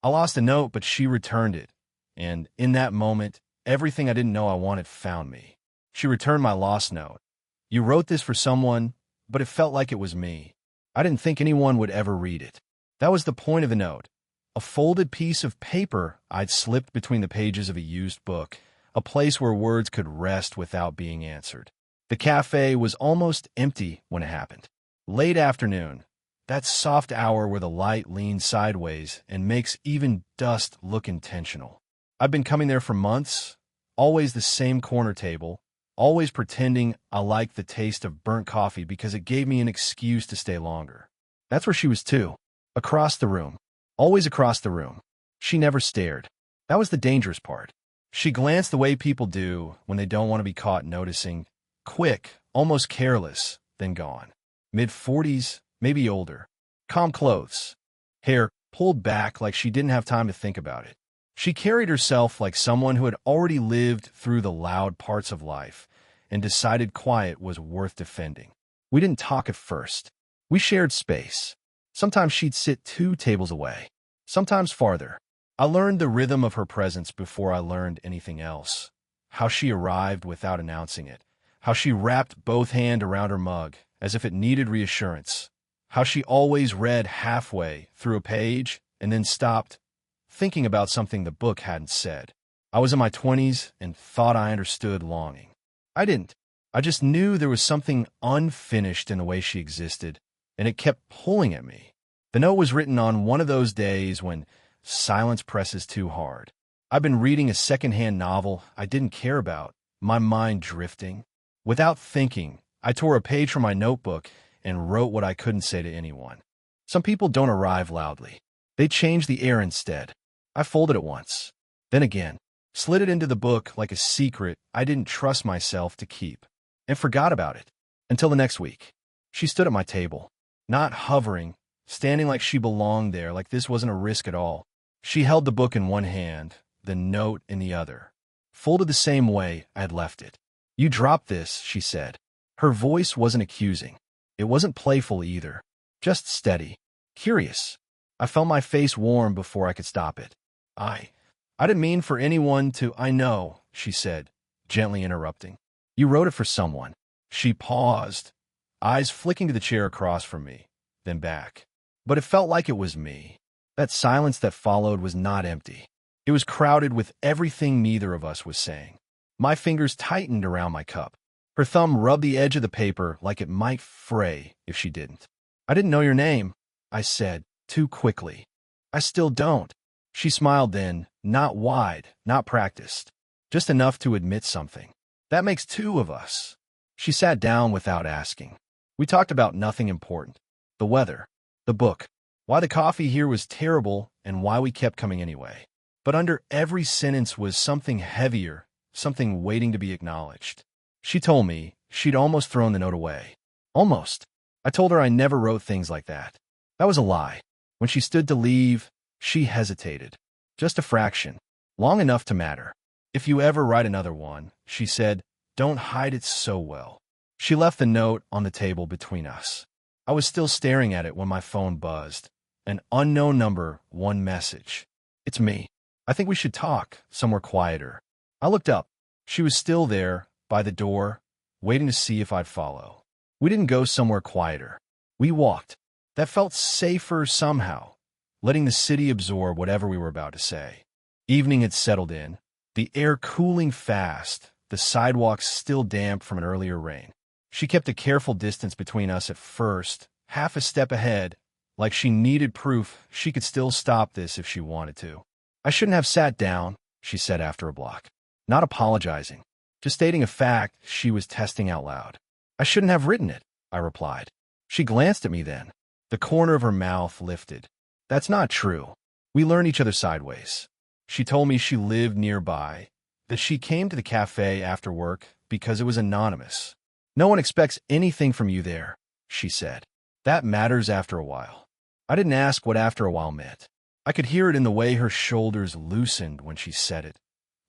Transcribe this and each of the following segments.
I lost a note, but she returned it. And in that moment, everything I didn't know I wanted found me. She returned my lost note. You wrote this for someone, but it felt like it was me. I didn't think anyone would ever read it. That was the point of the note. A folded piece of paper I'd slipped between the pages of a used book, a place where words could rest without being answered. The cafe was almost empty when it happened. Late afternoon, that soft hour where the light leans sideways and makes even dust look intentional. I've been coming there for months, always the same corner table, always pretending I liked the taste of burnt coffee because it gave me an excuse to stay longer. That's where she was too, across the room, always across the room. She never stared. That was the dangerous part. She glanced the way people do when they don't want to be caught noticing, quick, almost careless, then gone. Mid-40s, maybe older. Calm clothes. Hair pulled back like she didn't have time to think about it. She carried herself like someone who had already lived through the loud parts of life and decided quiet was worth defending. We didn't talk at first. We shared space. Sometimes she'd sit 2 tables away, sometimes farther. I learned the rhythm of her presence before I learned anything else. How she arrived without announcing it. How she wrapped both hands around her mug as if it needed reassurance. How she always read halfway through a page and then stopped, thinking about something the book hadn't said. I was in my 20s and thought I understood longing. I didn't. I just knew there was something unfinished in the way she existed, and it kept pulling at me. The note was written on one of those days when silence presses too hard. I've been reading a secondhand novel I didn't care about, my mind drifting. Without thinking, I tore a page from my notebook and wrote what I couldn't say to anyone. Some people don't arrive loudly. They change the air instead. I folded it once, then again, slid it into the book like a secret I didn't trust myself to keep, and forgot about it until the next week. She stood at my table, not hovering, standing like she belonged there, like this wasn't a risk at all. She held the book in one hand, the note in the other, folded the same way I had left it. You dropped this, she said. Her voice wasn't accusing. It wasn't playful either, just steady, curious. I felt my face warm before I could stop it. I didn't mean for anyone to, I know, she said, gently interrupting. You wrote it for someone. She paused, eyes flicking to the chair across from me, then back. But it felt like it was me. That silence that followed was not empty. It was crowded with everything neither of us was saying. My fingers tightened around my cup. Her thumb rubbed the edge of the paper like it might fray if she didn't. I didn't know your name, I said, too quickly. I still don't. She smiled then, not wide, not practiced, just enough to admit something. That makes 2 of us. She sat down without asking. We talked about nothing important. The weather, the book, why the coffee here was terrible, and why we kept coming anyway. But under every sentence was something heavier, something waiting to be acknowledged. She told me she'd almost thrown the note away. Almost. I told her I never wrote things like that. That was a lie. When she stood to leave, she hesitated. Just a fraction. Long enough to matter. If you ever write another one, she said, don't hide it so well. She left the note on the table between us. I was still staring at it when my phone buzzed. An unknown number, one message. It's me. I think we should talk somewhere quieter. I looked up. She was still there, by the door, waiting to see if I'd follow. We didn't go somewhere quieter. We walked. That felt safer somehow, letting the city absorb whatever we were about to say. Evening had settled in, the air cooling fast, the sidewalks still damp from an earlier rain. She kept a careful distance between us at first, half a step ahead, like she needed proof she could still stop this if she wanted to. I shouldn't have sat down, she said after a block. Not apologizing, just stating a fact she was testing out loud. I shouldn't have written it, I replied. She glanced at me then. The corner of her mouth lifted. That's not true. We learn each other sideways. She told me she lived nearby, that she came to the cafe after work because it was anonymous. No one expects anything from you there, she said. That matters after a while. I didn't ask what after a while meant. I could hear it in the way her shoulders loosened when she said it,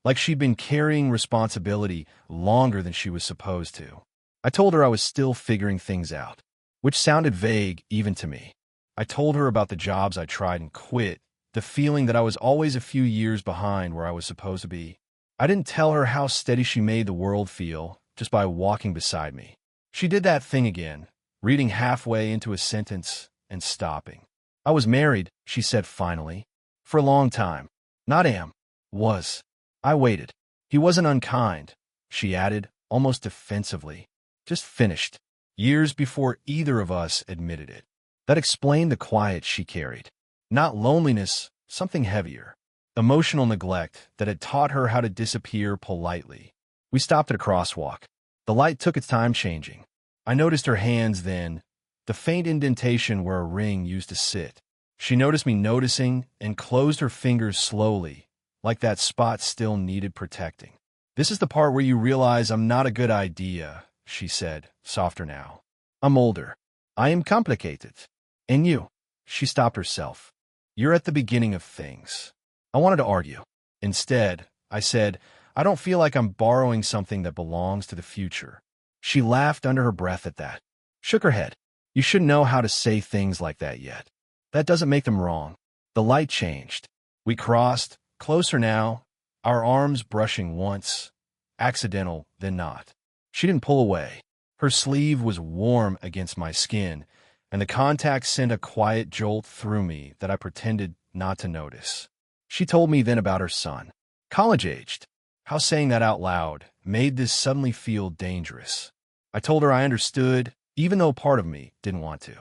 like she'd been carrying responsibility longer than she was supposed to. I told her I was still figuring things out, which sounded vague even to me. I told her about the jobs I tried and quit, the feeling that I was always a few years behind where I was supposed to be. I didn't tell her how steady she made the world feel just by walking beside me. She did that thing again, reading halfway into a sentence and stopping. I was married, she said finally. For a long time. Not am. Was. I waited. He wasn't unkind, she added, almost defensively. Just finished. Years before either of us admitted it. That explained the quiet she carried. Not loneliness, something heavier. Emotional neglect that had taught her how to disappear politely. We stopped at a crosswalk. The light took its time changing. I noticed her hands then, the faint indentation where a ring used to sit. She noticed me noticing and closed her fingers slowly, like that spot still needed protecting. This is the part where you realize I'm not a good idea, she said, softer now. I'm older. I am complicated. And you? She stopped herself. You're at the beginning of things. I wanted to argue. Instead, I said, I don't feel like I'm borrowing something that belongs to the future. She laughed under her breath at that. Shook her head. You shouldn't know how to say things like that yet. That doesn't make them wrong. The light changed. We crossed, closer now, our arms brushing once, accidental, then not. She didn't pull away. Her sleeve was warm against my skin, and the contact sent a quiet jolt through me that I pretended not to notice. She told me then about her son. College-aged. How saying that out loud made this suddenly feel dangerous. I told her I understood, even though part of me didn't want to.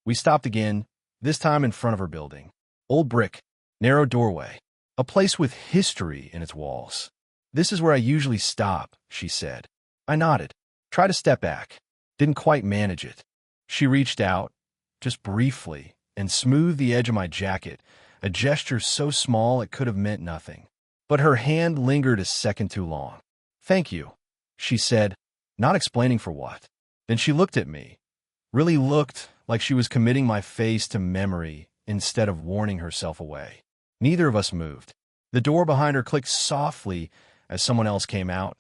We stopped again, this time in front of her building. Old brick, narrow doorway, a place with history in its walls. This is where I usually stop, she said. I nodded. Tried to step back. Didn't quite manage it. She reached out, just briefly, and smoothed the edge of my jacket, a gesture so small it could have meant nothing. But her hand lingered a second too long. Thank you, she said, not explaining for what. Then she looked at me, really looked like she was committing my face to memory instead of warning herself away. Neither of us moved. The door behind her clicked softly as someone else came out,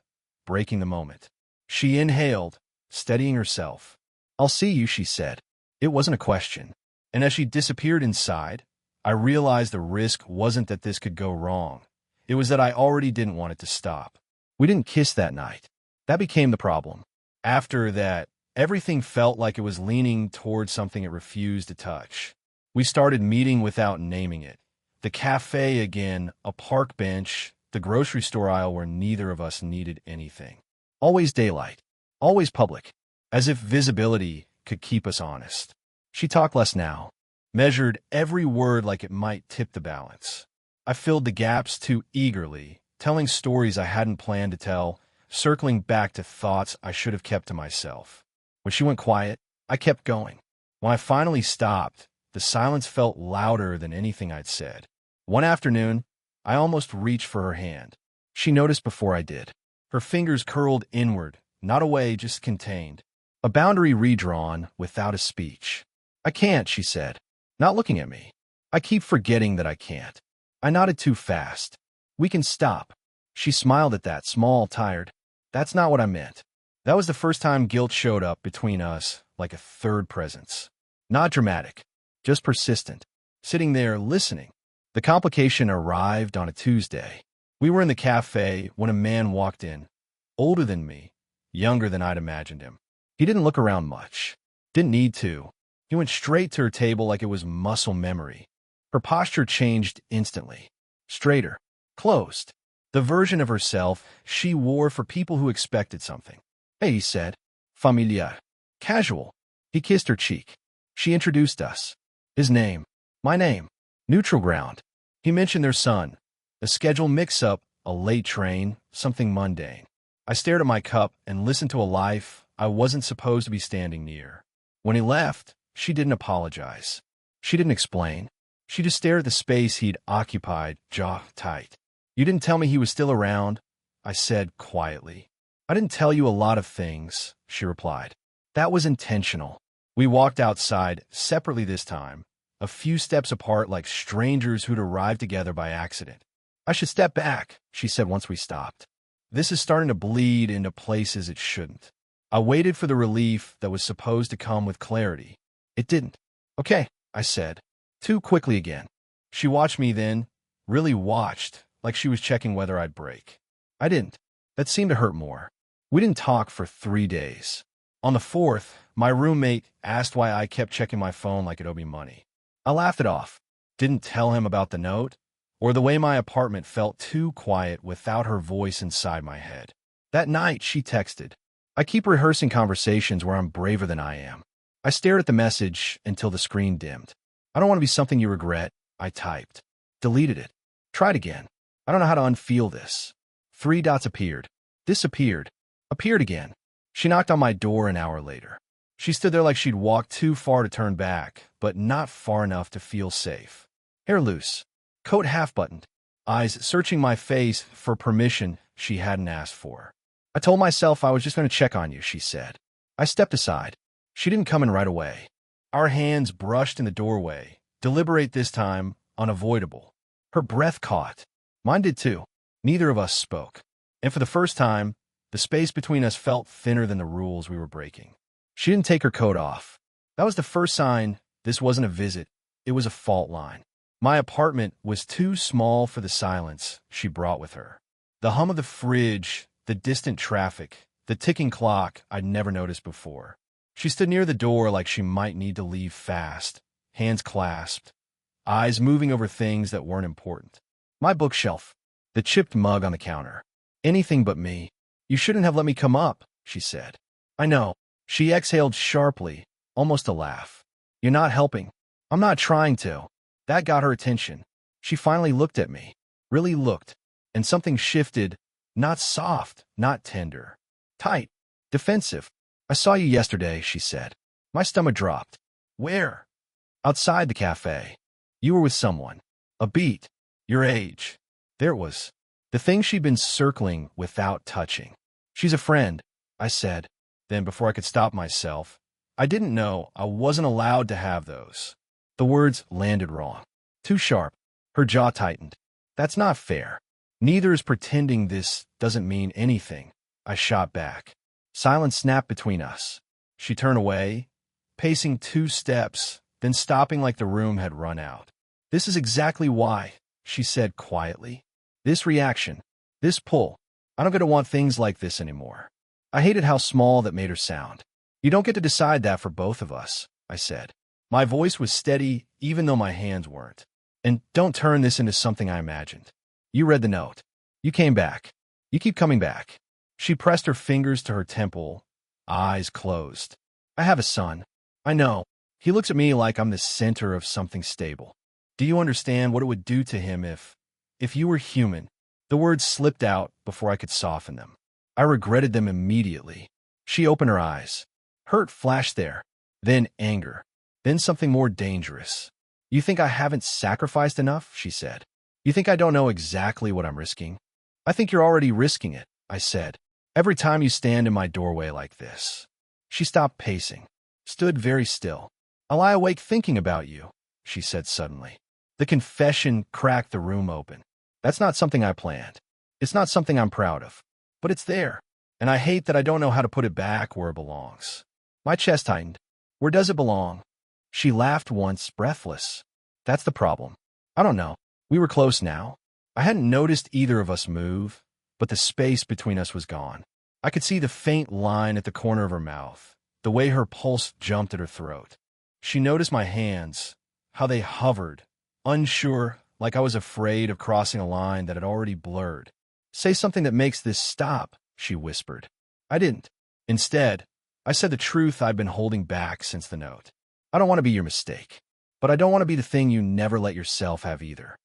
breaking the moment. She inhaled, steadying herself. I'll see you, she said. It wasn't a question. And as she disappeared inside, I realized the risk wasn't that this could go wrong. It was that I already didn't want it to stop. We didn't kiss that night. That became the problem. After that, everything felt like it was leaning towards something it refused to touch. We started meeting without naming it. The cafe again, a park bench, the grocery store aisle where neither of us needed anything. Always daylight. Always public. As if visibility could keep us honest. She talked less now. Measured every word like it might tip the balance. I filled the gaps too eagerly, telling stories I hadn't planned to tell, circling back to thoughts I should have kept to myself. When she went quiet, I kept going. When I finally stopped, the silence felt louder than anything I'd said. One afternoon, I almost reached for her hand. She noticed before I did. Her fingers curled inward, not away, just contained. A boundary redrawn without a speech. I can't, she said, not looking at me. I keep forgetting that I can't. I nodded too fast. We can stop. She smiled at that, small, tired. That's not what I meant. That was the first time guilt showed up between us, like a third presence. Not dramatic, just persistent. Sitting there, listening. The complication arrived on a Tuesday. We were in the cafe when a man walked in. Older than me, younger than I'd imagined him. He didn't look around much. Didn't need to. He went straight to her table like it was muscle memory. Her posture changed instantly. Straighter. Closed. The version of herself she wore for people who expected something. Hey, he said. Familiar. Casual. He kissed her cheek. She introduced us. His name. My name. Neutral ground. He mentioned their son. A schedule mix-up, a late train, something mundane. I stared at my cup and listened to a life I wasn't supposed to be standing near. When he left, she didn't apologize. She didn't explain. She just stared at the space he'd occupied, jaw tight. You didn't tell me he was still around, I said quietly. I didn't tell you a lot of things, she replied. That was intentional. We walked outside, separately this time, a few steps apart like strangers who'd arrived together by accident. I should step back, she said once we stopped. This is starting to bleed into places it shouldn't. I waited for the relief that was supposed to come with clarity. It didn't. Okay, I said. Too quickly again. She watched me then, really watched, like she was checking whether I'd break. I didn't. That seemed to hurt more. We didn't talk for 3 days. On the fourth, my roommate asked why I kept checking my phone like it owed me money. I laughed it off. Didn't tell him about the note, or the way my apartment felt too quiet without her voice inside my head. That night, she texted. I keep rehearsing conversations where I'm braver than I am. I stared at the message until the screen dimmed. I don't want to be something you regret, I typed. Deleted it. Tried again. I don't know how to unfeel this. 3 dots appeared. Disappeared. Appeared again. She knocked on my door an hour later. She stood there like she'd walked too far to turn back, but not far enough to feel safe. Hair loose. Coat half-buttoned. Eyes searching my face for permission she hadn't asked for. I told myself I was just going to check on you, she said. I stepped aside. She didn't come in right away. Our hands brushed in the doorway, deliberate this time, unavoidable. Her breath caught. Mine did too. Neither of us spoke. And for the first time, the space between us felt thinner than the rules we were breaking. She didn't take her coat off. That was the first sign this wasn't a visit, it was a fault line. My apartment was too small for the silence she brought with her. The hum of the fridge, the distant traffic, the ticking clock I'd never noticed before. She stood near the door like she might need to leave fast, hands clasped, eyes moving over things that weren't important. My bookshelf, the chipped mug on the counter. Anything but me. You shouldn't have let me come up, she said. I know. She exhaled sharply, almost a laugh. You're not helping. I'm not trying to. That got her attention. She finally looked at me. Really looked. And something shifted, not soft, not tender. Tight. Defensive. I saw you yesterday, she said. My stomach dropped. Where? Outside the cafe. You were with someone. A beat. Your age. There it was. The thing she'd been circling without touching. She's a friend, I said. Then, before I could stop myself, I didn't know I wasn't allowed to have those. The words landed wrong. Too sharp. Her jaw tightened. That's not fair. Neither is pretending this doesn't mean anything. I shot back. Silence snapped between us. She turned away, pacing 2 steps, then stopping like the room had run out. This is exactly why, she said quietly. This reaction. This pull. I don't get to want things like this anymore. I hated how small that made her sound. You don't get to decide that for both of us, I said. My voice was steady, even though my hands weren't. And don't turn this into something I imagined. You read the note. You came back. You keep coming back. She pressed her fingers to her temple, eyes closed. I have a son. I know. He looks at me like I'm the center of something stable. Do you understand what it would do to him if you were human? The words slipped out before I could soften them. I regretted them immediately. She opened her eyes. Hurt flashed there, then anger, then something more dangerous. You think I haven't sacrificed enough? She said. You think I don't know exactly what I'm risking? I think you're already risking it, I said. Every time you stand in my doorway like this. She stopped pacing, stood very still. I lie awake thinking about you, she said suddenly. The confession cracked the room open. That's not something I planned. It's not something I'm proud of. But it's there, and I hate that I don't know how to put it back where it belongs. My chest tightened. Where does it belong? She laughed once, breathless. That's the problem. I don't know. We were close now. I hadn't noticed either of us move, but the space between us was gone. I could see the faint line at the corner of her mouth, the way her pulse jumped at her throat. She noticed my hands, how they hovered, unsure, like I was afraid of crossing a line that had already blurred. Say something that makes this stop, she whispered. I didn't. Instead, I said the truth I'd been holding back since the note. I don't want to be your mistake, but I don't want to be the thing you never let yourself have either.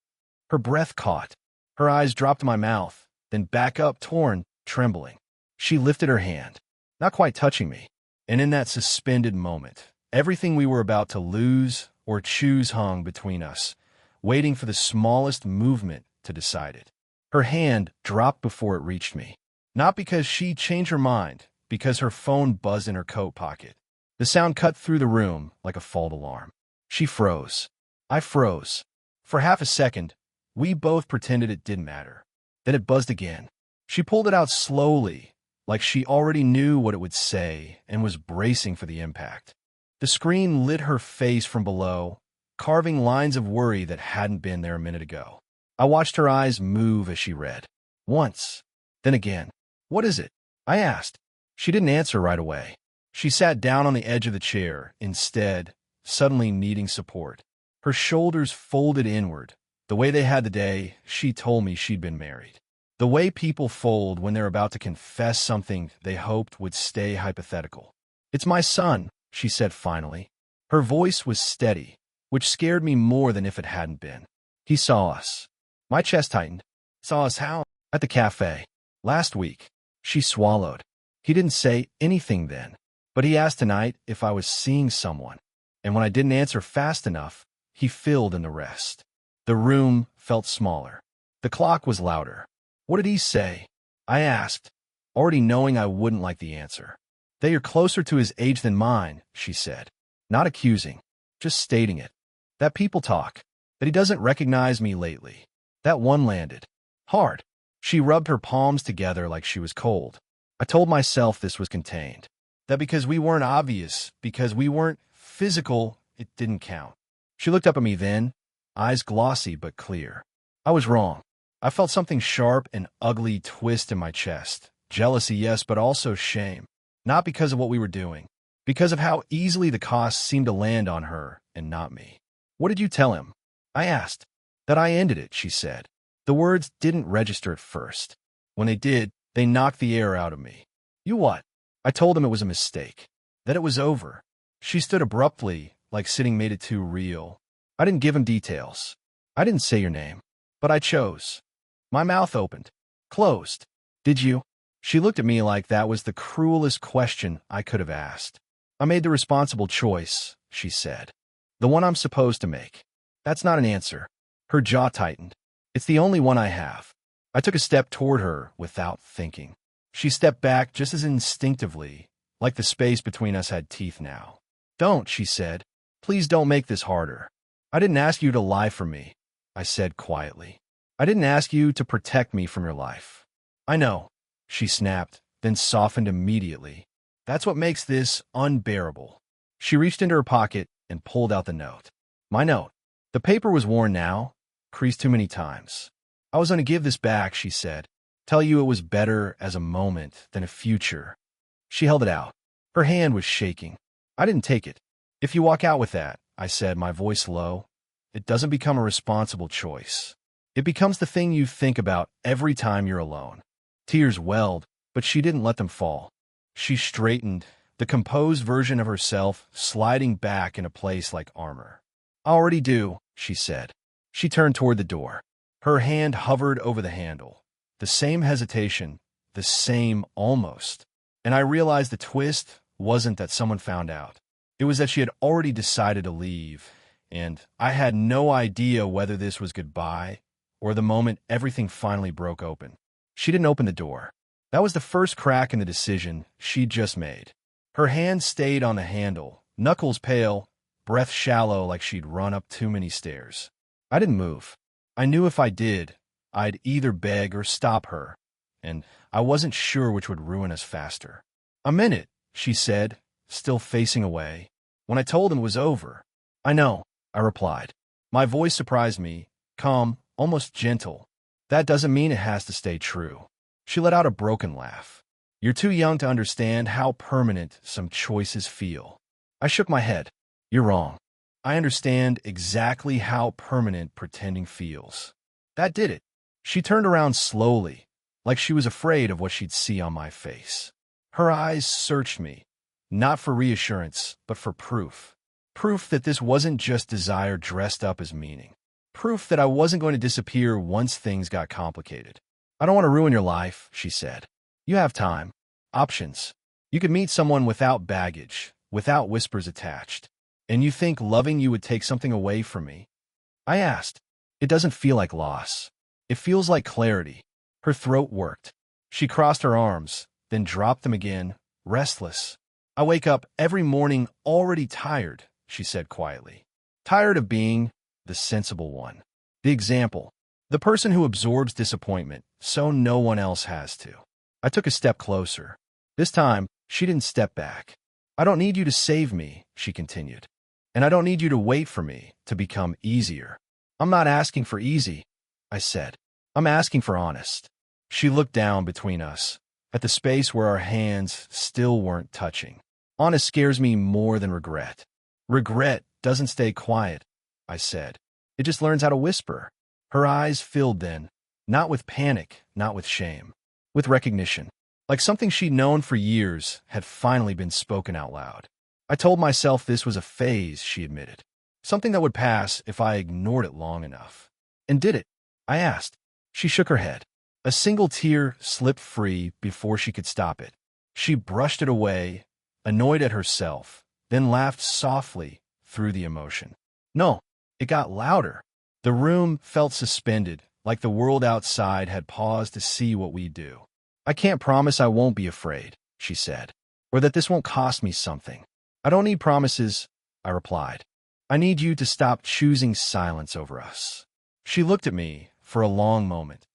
Her breath caught. Her eyes dropped to my mouth, then back up, torn, trembling. She lifted her hand, not quite touching me, and in that suspended moment, everything we were about to lose or choose hung between us, waiting for the smallest movement to decide it. Her hand dropped before it reached me, not because she changed her mind, because her phone buzzed in her coat pocket. The sound cut through the room like a fault alarm. She froze. I froze. For half a second, we both pretended it didn't matter. Then it buzzed again. She pulled it out slowly, like she already knew what it would say and was bracing for the impact. The screen lit her face from below, carving lines of worry that hadn't been there a minute ago. I watched her eyes move as she read. Once, then again. What is it? I asked. She didn't answer right away. She sat down on the edge of the chair, instead, suddenly needing support. Her shoulders folded inward, the way they had the day she told me she'd been married. The way people fold when they're about to confess something they hoped would stay hypothetical. It's my son, she said finally. Her voice was steady, which scared me more than if it hadn't been. He saw us. My chest tightened. Saw us how? At the cafe. Last week. She swallowed. He didn't say anything then, but he asked tonight if I was seeing someone, and when I didn't answer fast enough, he filled in the rest. The room felt smaller. The clock was louder. What did he say? I asked, already knowing I wouldn't like the answer. That you're closer to his age than mine, she said. Not accusing, just stating it. That people talk. That he doesn't recognize me lately. That one landed. Hard. She rubbed her palms together like she was cold. I told myself this was contained. That because we weren't obvious, because we weren't physical, it didn't count. She looked up at me then, eyes glossy but clear. I was wrong. I felt something sharp and ugly twist in my chest. Jealousy, yes, but also shame. Not because of what we were doing. Because of how easily the costs seemed to land on her and not me. What did you tell him? I asked. That I ended it, she said. The words didn't register at first. When they did, they knocked the air out of me. You what? I told him it was a mistake. That it was over. She stood abruptly, like sitting made it too real. I didn't give him details. I didn't say your name. But I chose. My mouth opened. Closed. Did you? She looked at me like that was the cruelest question I could have asked. I made the responsible choice, she said. The one I'm supposed to make. That's not an answer. Her jaw tightened. It's the only one I have. I took a step toward her without thinking. She stepped back just as instinctively, like the space between us had teeth now. Don't, she said. Please don't make this harder. I didn't ask you to lie for me, I said quietly. I didn't ask you to protect me from your life. I know, she snapped, then softened immediately. That's what makes this unbearable. She reached into her pocket and pulled out the note. My note. The paper was worn now, creased too many times. I was going to give this back, she said. Tell you it was better as a moment than a future. She held it out. Her hand was shaking. I didn't take it. If you walk out with that, I said, my voice low, it doesn't become a responsible choice. It becomes the thing you think about every time you're alone. Tears welled, but she didn't let them fall. She straightened, the composed version of herself sliding back in a place like armor. I already do, she said. She turned toward the door. Her hand hovered over the handle. The same hesitation, the same almost. And I realized the twist wasn't that someone found out. It was that she had already decided to leave, and I had no idea whether this was goodbye or the moment everything finally broke open. She didn't open the door. That was the first crack in the decision she'd just made. Her hand stayed on the handle, knuckles pale, breath shallow like she'd run up too many stairs. I didn't move. I knew if I did, I'd either beg or stop her, and I wasn't sure which would ruin us faster. I meant it, she said, still facing away. When I told him it was over. I know, I replied. My voice surprised me, calm, almost gentle. That doesn't mean it has to stay true. She let out a broken laugh. You're too young to understand how permanent some choices feel. I shook my head. You're wrong. I understand exactly how permanent pretending feels. That did it. She turned around slowly, like she was afraid of what she'd see on my face. Her eyes searched me, not for reassurance, but for proof. Proof that this wasn't just desire dressed up as meaning. Proof that I wasn't going to disappear once things got complicated. I don't want to ruin your life, she said. You have time. Options. You could meet someone without baggage, without whispers attached. And you think loving you would take something away from me? I asked. It doesn't feel like loss. It feels like clarity. Her throat worked. She crossed her arms, then dropped them again, restless. I wake up every morning already tired, she said quietly. Tired of being the sensible one. The example. The person who absorbs disappointment so no one else has to. I took a step closer. This time, she didn't step back. I don't need you to save me, she continued. And I don't need you to wait for me to become easier. I'm not asking for easy, I said. I'm asking for honest. She looked down between us, at the space where our hands still weren't touching. Honest scares me more than regret. Regret doesn't stay quiet, I said. It just learns how to whisper. Her eyes filled then, not with panic, not with shame, with recognition. Like something she'd known for years had finally been spoken out loud. I told myself this was a phase, she admitted. Something that would pass if I ignored it long enough. And did it? I asked. She shook her head. A single tear slipped free before she could stop it. She brushed it away, annoyed at herself, then laughed softly through the emotion. No, it got louder. The room felt suspended, like the world outside had paused to see what we do. I can't promise I won't be afraid, she said, or that this won't cost me something. I don't need promises, I replied. I need you to stop choosing silence over us. She looked at me for a long moment,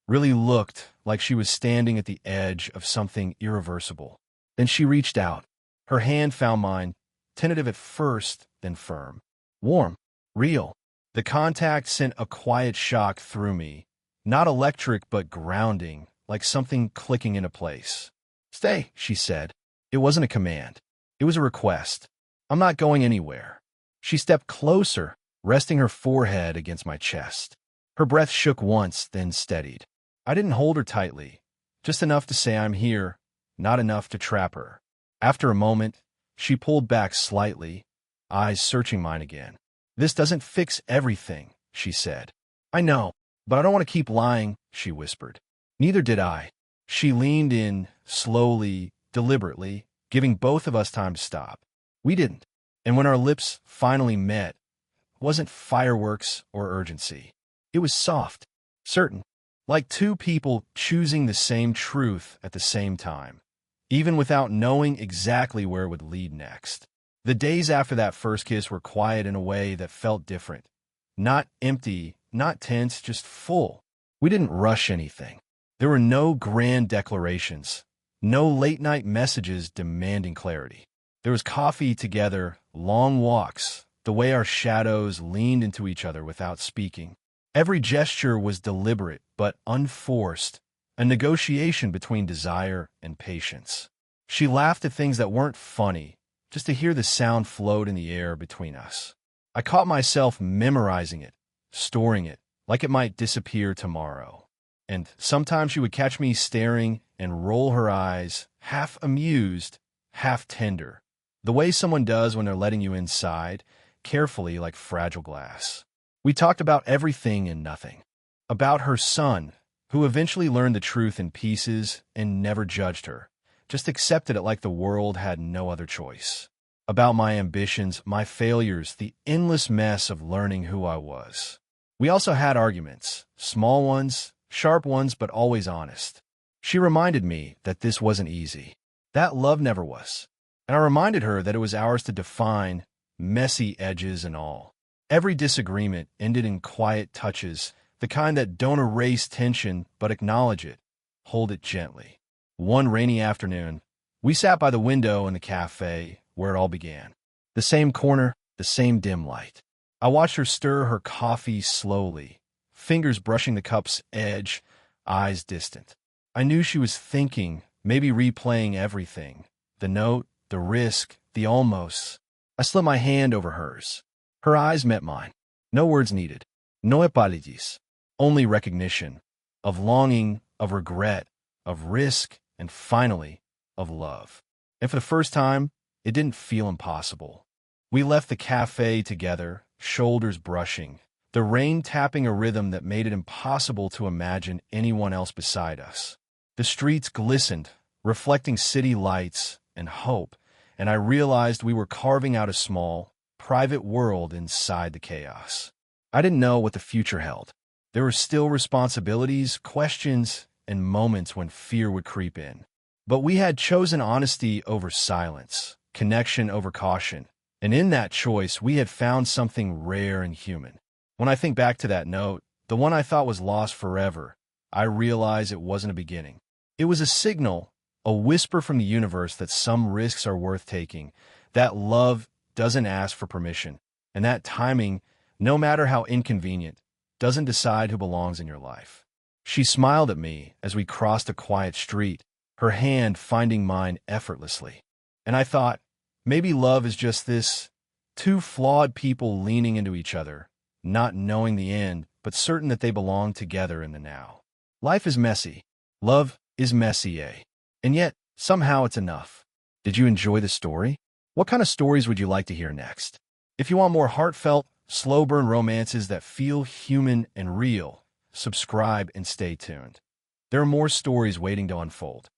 really looked like she was standing at the edge of something irreversible. Then she reached out. Her hand found mine, tentative at first, then firm. Warm, real. The contact sent a quiet shock through me, not electric but grounding, like something clicking into place. Stay, she said. It wasn't a command. It was a request. I'm not going anywhere. She stepped closer, resting her forehead against my chest. Her breath shook once, then steadied. I didn't hold her tightly, just enough to say I'm here, not enough to trap her. After a moment, she pulled back slightly, eyes searching mine again. This doesn't fix everything, she said. I know, but I don't want to keep lying, she whispered. Neither did I. She leaned in, slowly, deliberately, giving both of us time to stop. We didn't. And when our lips finally met, it wasn't fireworks or urgency. It was soft, certain, like two people choosing the same truth at the same time, even without knowing exactly where it would lead next. The days after that first kiss were quiet in a way that felt different. Not empty, not tense, just full. We didn't rush anything. There were no grand declarations, no late-night messages demanding clarity. There was coffee together, long walks, the way our shadows leaned into each other without speaking. Every gesture was deliberate but unforced, a negotiation between desire and patience. She laughed at things that weren't funny, just to hear the sound float in the air between us. I caught myself memorizing it, storing it, like it might disappear tomorrow. And sometimes she would catch me staring and roll her eyes, half amused, half tender, the way someone does when they're letting you inside, carefully like fragile glass. We talked about everything and nothing. About her son, who eventually learned the truth in pieces and never judged her, just accepted it like the world had no other choice. About my ambitions, my failures, the endless mess of learning who I was. We also had arguments, small ones, sharp ones, but always honest. She reminded me that this wasn't easy. That love never was. And I reminded her that it was ours to define, messy edges and all. Every disagreement ended in quiet touches, the kind that don't erase tension but acknowledge it, hold it gently. One rainy afternoon, we sat by the window in the cafe where it all began. The same corner, the same dim light. I watched her stir her coffee slowly, fingers brushing the cup's edge, eyes distant. I knew she was thinking, maybe replaying everything. The note, the risk, the almost. I slid my hand over hers. Her eyes met mine. No words needed. No apologies. Only recognition. Of longing, of regret, of risk, and finally, of love. And for the first time, it didn't feel impossible. We left the cafe together, shoulders brushing, the rain tapping a rhythm that made it impossible to imagine anyone else beside us. The streets glistened, reflecting city lights and hope, and I realized we were carving out a small, private world inside the chaos. I didn't know what the future held. There were still responsibilities, questions, and moments when fear would creep in. But we had chosen honesty over silence, connection over caution, and in that choice we had found something rare and human. When I think back to that note, the one I thought was lost forever, I realize it wasn't a beginning. It was a signal, a whisper from the universe that some risks are worth taking, that love doesn't ask for permission, and that timing, no matter how inconvenient, doesn't decide who belongs in your life. She smiled at me as we crossed a quiet street, her hand finding mine effortlessly. And I thought, maybe love is just this, two flawed people leaning into each other, not knowing the end, but certain that they belong together in the now. Life is messy. Love is messy, eh? And yet, somehow it's enough. Did you enjoy the story? What kind of stories would you like to hear next? If you want more heartfelt, slow-burn romances that feel human and real, subscribe and stay tuned. There are more stories waiting to unfold.